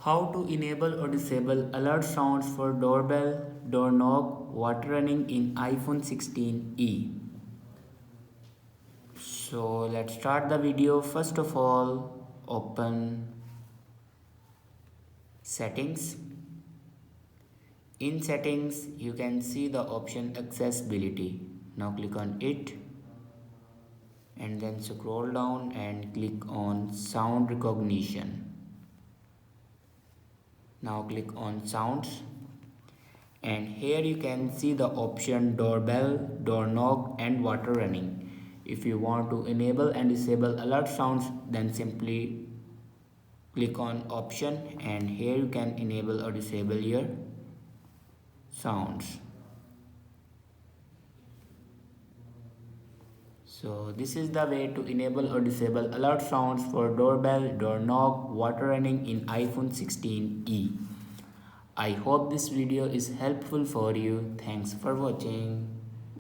How to enable or disable alert sounds for doorbell, doorknob, water running in iPhone 16e. So let's start the video. First of all, open settings. In settings, you can see the option accessibility. Now click on it and then scroll down and click on sound recognition. Now click on sounds and here you can see the option doorbell, doorknob and water running. If you want to enable and disable alert sounds, then simply click on option and here you can enable or disable your sounds. So this is the way to enable or disable alert sounds for doorbell, doorknob, water running in iPhone 16e. I hope this video is helpful for you. Thanks for watching.